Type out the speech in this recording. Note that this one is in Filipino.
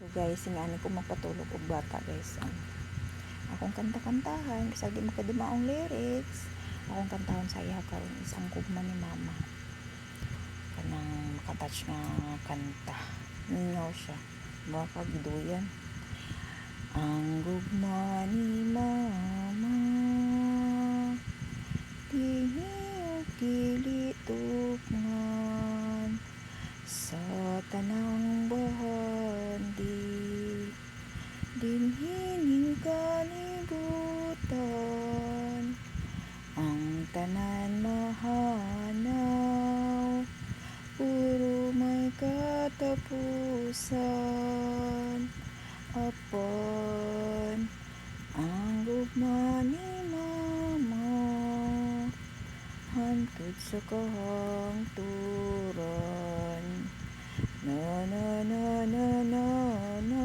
So guys, ingani ko magpatulog og bata guys. Akong kanta-kantahan, bisag di makadimaong lyrics. Akong kantahon sa iya karon isang gugma ni mama. Kanang makatouch nga kanta. Ningaw siya. Baka giduyan. Ang gugma ni mama, tiniyog dili tugman sa tanang bahandi. Dinhining kalibutan, ang tanan mahanaw, puro may katapusan. Apan ang gugma ni mama, hantod sa kahangtod.